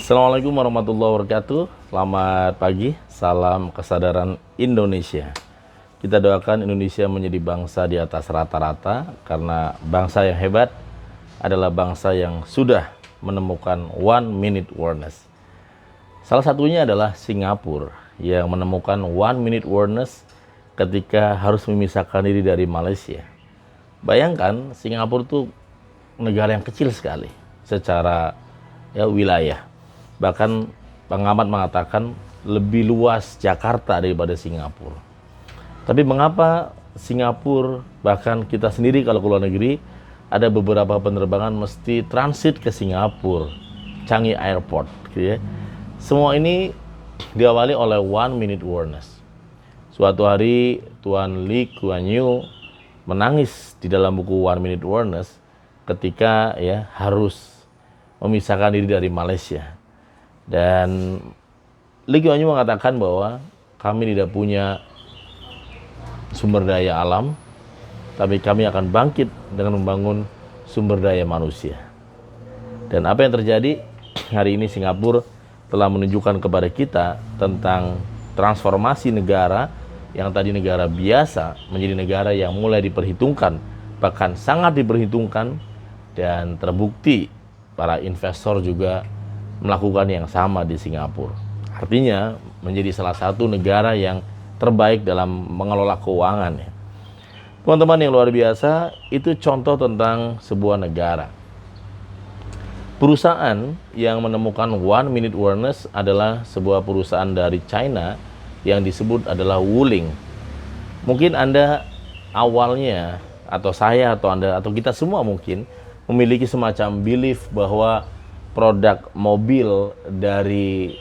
Assalamualaikum warahmatullahi wabarakatuh. Selamat pagi, salam kesadaran Indonesia. Kita doakan Indonesia menjadi bangsa di atas rata-rata, karena bangsa yang hebat adalah bangsa yang sudah menemukan one minute awareness. Salah satunya adalah Singapura yang menemukan one minute awareness ketika harus memisahkan diri dari Malaysia. Bayangkan, Singapura itu negara yang kecil sekali secara wilayah. Bahkan pengamat mengatakan lebih luas Jakarta daripada Singapura. Tapi mengapa Singapura, bahkan kita sendiri kalau ke luar negeri, ada beberapa penerbangan mesti transit ke Singapura, Changi Airport, gitu ya. Semua ini diawali oleh one minute awareness. Suatu hari Tuan Lee Kuan Yew menangis di dalam buku One Minute Awareness ketika harus memisahkan diri dari Malaysia. Dan Lee Kuan Yew mengatakan bahwa kami tidak punya sumber daya alam, tapi kami akan bangkit dengan membangun sumber daya manusia. Dan apa yang terjadi hari ini, Singapura telah menunjukkan kepada kita tentang transformasi negara yang tadi negara biasa menjadi negara yang mulai diperhitungkan, bahkan sangat diperhitungkan, dan terbukti para investor juga melakukan yang sama di Singapura. Artinya menjadi salah satu negara yang terbaik dalam mengelola keuangan. Teman-teman yang luar biasa, itu contoh tentang sebuah negara. Perusahaan yang menemukan one minute awareness adalah sebuah perusahaan dari China yang disebut adalah Wuling. Mungkin Anda awalnya, atau saya, atau Anda, atau kita semua mungkin memiliki semacam belief bahwa produk mobil dari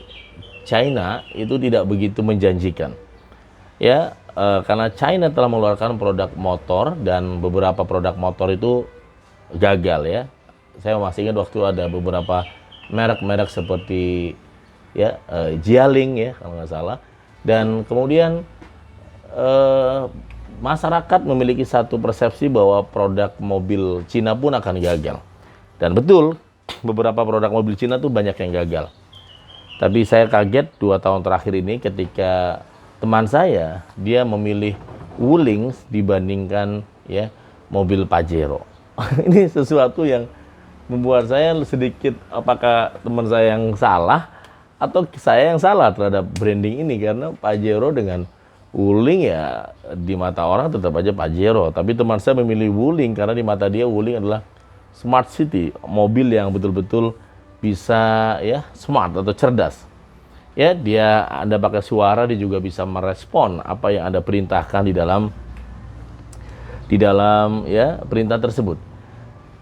China itu tidak begitu menjanjikan. Karena China telah mengeluarkan produk motor dan beberapa produk motor itu gagal ya. Saya masih ingat waktu ada beberapa merek-merek seperti Jialing ya kalau nggak salah. Dan kemudian masyarakat memiliki satu persepsi bahwa produk mobil Cina pun akan gagal. Dan betul, beberapa produk mobil Cina tuh banyak yang gagal. Tapi saya kaget 2 tahun terakhir ini ketika teman saya, dia memilih Wuling dibandingkan mobil Pajero. Ini sesuatu yang membuat saya sedikit, apakah teman saya yang salah atau saya yang salah terhadap branding ini, karena Pajero dengan Wuling ya di mata orang tetap aja Pajero, tapi teman saya memilih Wuling karena di mata dia Wuling adalah smart city, mobil yang betul-betul bisa smart atau cerdas. Anda pakai suara, dia juga bisa merespon apa yang Anda perintahkan di dalam perintah tersebut.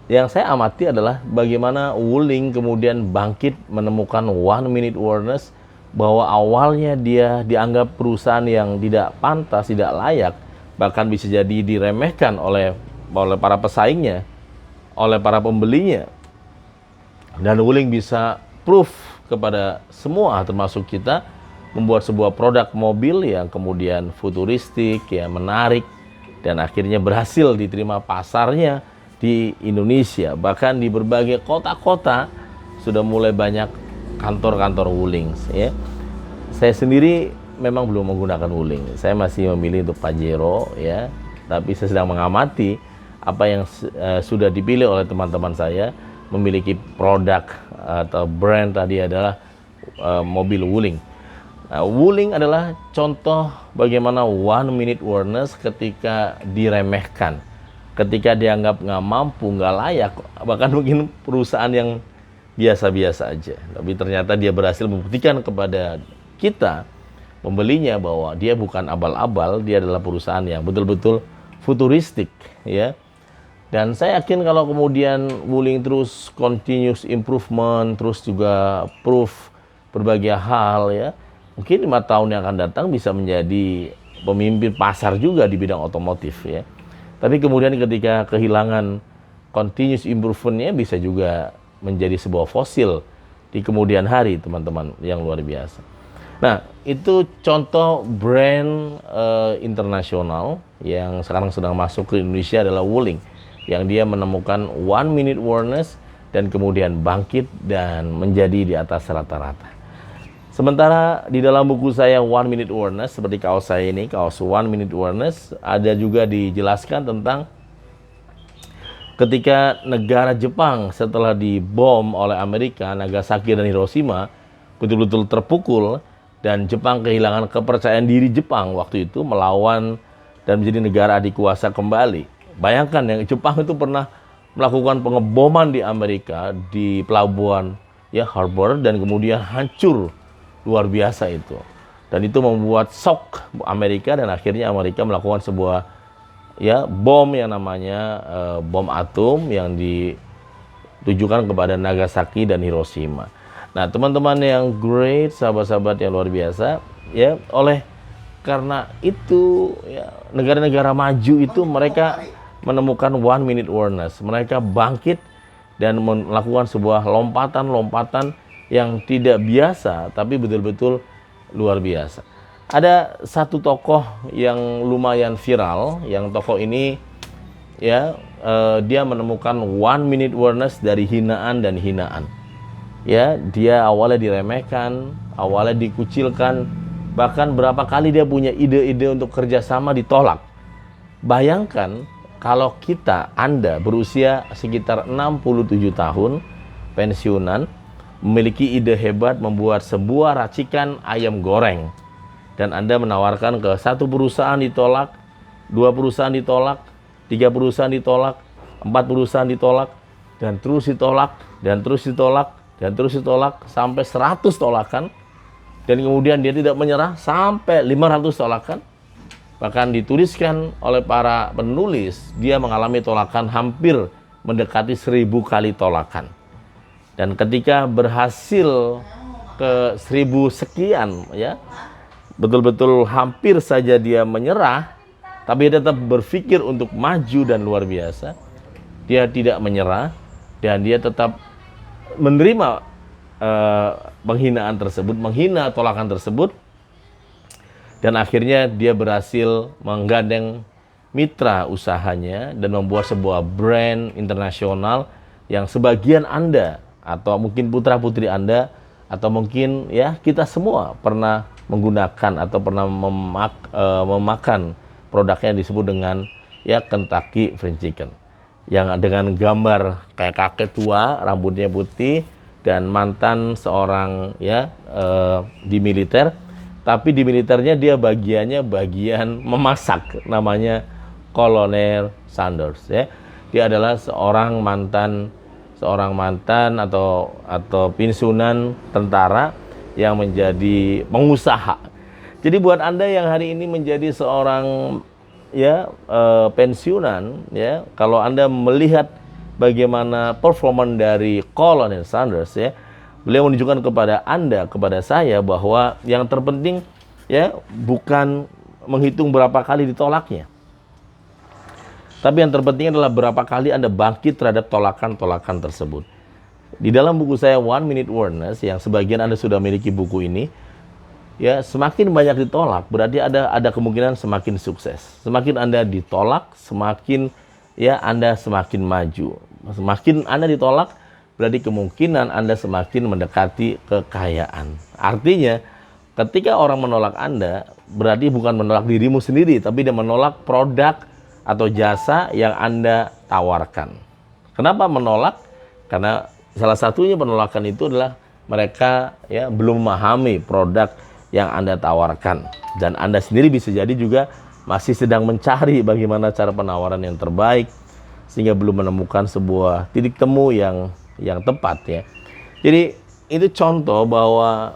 Yang saya amati adalah bagaimana Wuling kemudian bangkit menemukan one minute awareness, bahwa awalnya dia dianggap perusahaan yang tidak pantas, tidak layak, bahkan bisa jadi diremehkan oleh para pesaingnya, oleh para pembelinya. Dan Wuling bisa proof kepada semua, termasuk kita, membuat sebuah produk mobil yang kemudian futuristik, menarik, dan akhirnya berhasil diterima pasarnya di Indonesia. Bahkan di berbagai kota-kota sudah mulai banyak kantor-kantor Wuling. Saya sendiri memang belum menggunakan Wuling. Saya masih memilih untuk Pajero tapi saya sedang mengamati apa yang sudah dipilih oleh teman-teman saya, memiliki produk atau brand tadi adalah mobil Wuling. Wuling adalah contoh bagaimana one minute awareness ketika diremehkan, ketika dianggap nggak mampu, nggak layak, bahkan mungkin perusahaan yang biasa-biasa aja. Tapi ternyata dia berhasil membuktikan kepada kita, membelinya, bahwa dia bukan abal-abal, dia adalah perusahaan yang betul-betul futuristik Dan saya yakin kalau kemudian Wuling terus continuous improvement, terus juga proof berbagai hal mungkin 5 tahun yang akan datang bisa menjadi pemimpin pasar juga di bidang otomotif Tapi kemudian ketika kehilangan continuous improvementnya, bisa juga menjadi sebuah fosil di kemudian hari, teman-teman yang luar biasa. Nah, itu contoh brand internasional yang sekarang sedang masuk ke Indonesia adalah Wuling, yang dia menemukan one minute awareness dan kemudian bangkit dan menjadi di atas rata-rata. Sementara di dalam buku saya One Minute Awareness, seperti kaos saya ini, kaos One Minute Awareness, ada juga dijelaskan tentang ketika negara Jepang setelah dibom oleh Amerika, Nagasaki dan Hiroshima, betul-betul terpukul, dan Jepang kehilangan kepercayaan diri Jepang waktu itu melawan dan menjadi negara adikuasa kembali. Bayangkan yang Jepang itu pernah melakukan pengeboman di Amerika di pelabuhan Harbor, dan kemudian hancur luar biasa itu. Dan itu membuat shock Amerika, dan akhirnya Amerika melakukan sebuah bom yang namanya bom atom yang ditujukan kepada Nagasaki dan Hiroshima. Nah, teman-teman yang great, sahabat-sahabat yang luar biasa, oleh karena itu negara-negara maju itu mereka menemukan One Minute Awareness. Mereka bangkit dan melakukan sebuah lompatan-lompatan yang tidak biasa, tapi betul-betul luar biasa. Ada satu tokoh yang lumayan viral, yang tokoh ini dia menemukan One Minute Awareness dari hinaan dan hinaan. Dia awalnya diremehkan, awalnya dikucilkan, bahkan berapa kali dia punya ide-ide untuk kerjasama ditolak. Bayangkan kalau Anda berusia sekitar 67 tahun, pensiunan, memiliki ide hebat membuat sebuah racikan ayam goreng, dan Anda menawarkan ke satu perusahaan ditolak, 2 perusahaan ditolak, 3 perusahaan ditolak, 4 perusahaan ditolak, dan terus ditolak, dan terus ditolak, dan terus ditolak sampai 100 tolakan, dan kemudian dia tidak menyerah sampai 500 tolakan. Bahkan dituliskan oleh para penulis, dia mengalami tolakan hampir mendekati 1000 kali tolakan. Dan ketika berhasil ke 1000 sekian, betul-betul hampir saja dia menyerah, tapi dia tetap berpikir untuk maju dan luar biasa. Dia tidak menyerah, dan dia tetap menerima penghinaan tersebut, menghina tolakan tersebut, dan akhirnya dia berhasil menggandeng mitra usahanya dan membuat sebuah brand internasional yang sebagian Anda atau mungkin putra-putri Anda atau mungkin kita semua pernah menggunakan atau pernah memakan produknya yang disebut dengan Kentucky Fried Chicken, yang dengan gambar kayak kakek tua, rambutnya putih, dan mantan seorang di militer, tapi di militernya dia bagian memasak, namanya Kolonel Sanders. Dia adalah seorang mantan atau pensiunan tentara yang menjadi pengusaha. Jadi buat Anda yang hari ini menjadi seorang pensiunan, kalau Anda melihat bagaimana performan dari Kolonel Sanders, beliau menunjukkan kepada Anda, kepada saya, bahwa yang terpenting bukan menghitung berapa kali ditolaknya, tapi yang terpenting adalah berapa kali Anda bangkit terhadap tolakan-tolakan tersebut. Di dalam buku saya One Minute Awareness, yang sebagian Anda sudah memiliki buku ini, semakin banyak ditolak berarti ada kemungkinan semakin sukses. Semakin Anda ditolak, semakin Anda semakin maju. Semakin Anda ditolak, berarti kemungkinan Anda semakin mendekati kekayaan. Artinya, ketika orang menolak Anda, berarti bukan menolak dirimu sendiri, tapi dia menolak produk atau jasa yang Anda tawarkan. Kenapa menolak? Karena salah satunya penolakan itu adalah mereka belum memahami produk yang Anda tawarkan. Dan Anda sendiri bisa jadi juga masih sedang mencari bagaimana cara penawaran yang terbaik, sehingga belum menemukan sebuah titik temu yang tepat. Jadi itu contoh bahwa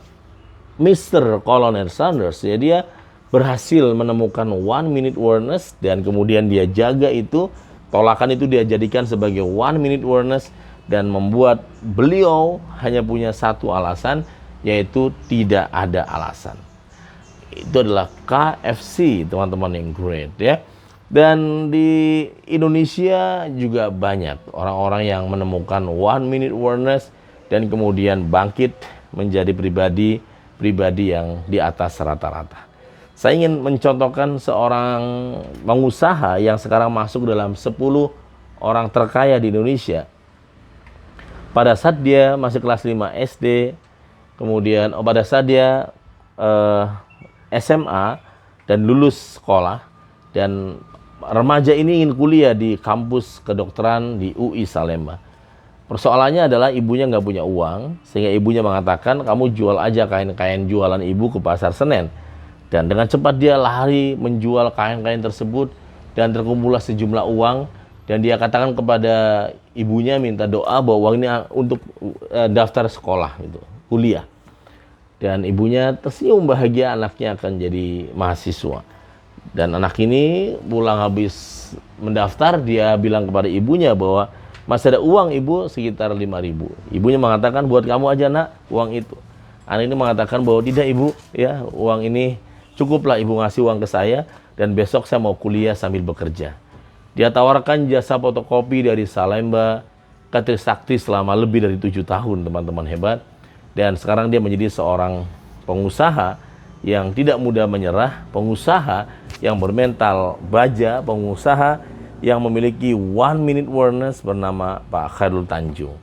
Mr. Kolonel Sanders, dia berhasil menemukan One Minute Awareness, dan kemudian dia jaga itu, tolakan itu dia jadikan sebagai One Minute Awareness, dan membuat beliau hanya punya satu alasan, yaitu tidak ada alasan. Itu adalah KFC, teman-teman yang great. Dan di Indonesia juga banyak orang-orang yang menemukan One Minute Awareness dan kemudian bangkit menjadi pribadi yang di atas rata-rata. Saya ingin mencontohkan seorang pengusaha yang sekarang masuk dalam 10 orang terkaya di Indonesia. pada saat dia masih kelas 5 SD, kemudian pada saat dia SMA dan lulus sekolah, dan remaja ini ingin kuliah di kampus kedokteran di UI Salemba. Persoalannya adalah ibunya nggak punya uang, sehingga ibunya mengatakan, kamu jual aja kain-kain jualan ibu ke Pasar Senen. Dan dengan cepat dia lari menjual kain-kain tersebut, dan terkumpullah sejumlah uang, dan dia katakan kepada ibunya minta doa bahwa uang ini untuk daftar sekolah, gitu, kuliah. Dan ibunya tersenyum bahagia anaknya akan jadi mahasiswa. Dan anak ini pulang habis mendaftar, dia bilang kepada ibunya bahwa masih ada uang ibu sekitar 5.000. Ibunya mengatakan, buat kamu aja nak uang itu. Anak ini mengatakan bahwa tidak ibu, ya uang ini cukuplah ibu ngasih uang ke saya, dan besok saya mau kuliah sambil bekerja. Dia tawarkan jasa fotokopi dari Salemba ke Trisakti selama lebih dari 7 tahun, teman-teman hebat. Dan sekarang dia menjadi seorang pengusaha yang tidak mudah menyerah, pengusaha yang bermental baja, pengusaha yang memiliki 1-minute warners bernama Pak Khairul Tanjung.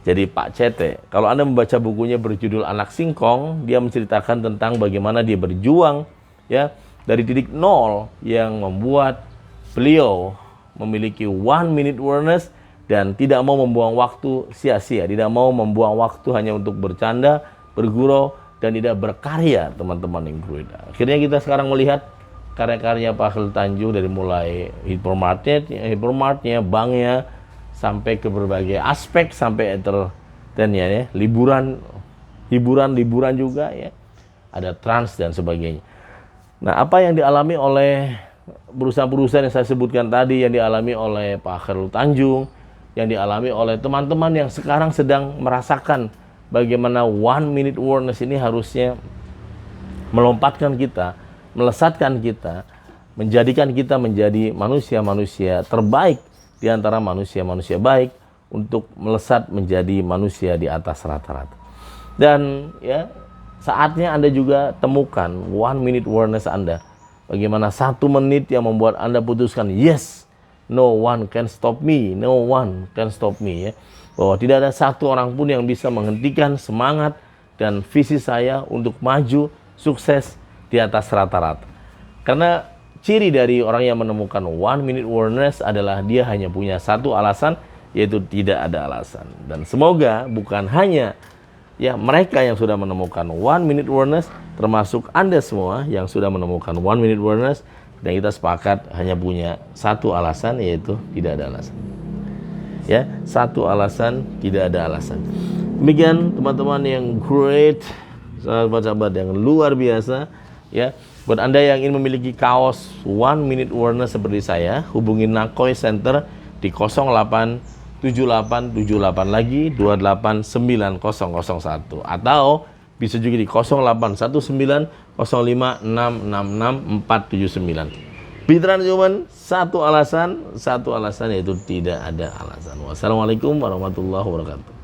Jadi Pak Cete, kalau Anda membaca bukunya berjudul Anak Singkong, dia menceritakan tentang bagaimana dia berjuang ya dari titik nol yang membuat beliau memiliki 1-minute warners dan tidak mau membuang waktu sia-sia, tidak mau membuang waktu hanya untuk bercanda, bergurau, dan tidak berkarya, teman-teman yang great. Akhirnya kita sekarang melihat karya-karya Pak Khairul Tanjung dari mulai hypermartnya, banknya, sampai ke berbagai aspek, sampai entertainnya ya, hiburan juga ya, ada trans dan sebagainya. Nah, apa yang dialami oleh perusahaan-perusahaan yang saya sebutkan tadi, yang dialami oleh Pak Khairul Tanjung, yang dialami oleh teman-teman yang sekarang sedang merasakan bagaimana 1-minute warners ini harusnya melompatkan kita, melesatkan kita, menjadikan kita menjadi manusia-manusia terbaik di antara manusia-manusia baik untuk melesat menjadi manusia di atas rata-rata. Dan ya, saatnya Anda juga temukan 1-minute warners Anda. Bagaimana 1 menit yang membuat Anda putuskan, yes, no one can stop me, no one can stop me, ya. Bahwa tidak ada satu orang pun yang bisa menghentikan semangat dan visi saya untuk maju, sukses di atas rata-rata. Karena ciri dari orang yang menemukan 1-minute warners adalah dia hanya punya satu alasan, yaitu tidak ada alasan. Dan semoga bukan hanya ya mereka yang sudah menemukan 1-minute warners, termasuk Anda semua yang sudah menemukan 1-minute warners, dan kita sepakat hanya punya satu alasan, yaitu tidak ada alasan. Ya, satu alasan, tidak ada alasan. Demikian teman-teman yang great, sahabat-sahabat yang luar biasa. Ya, buat Anda yang ingin memiliki kaos 1-minute warners seperti saya, hubungi Nakoi Center di 087878 lagi 2890001, atau bisa juga di 081905666479. Bicara cuman satu alasan yaitu tidak ada alasan. Wassalamualaikum warahmatullahi wabarakatuh.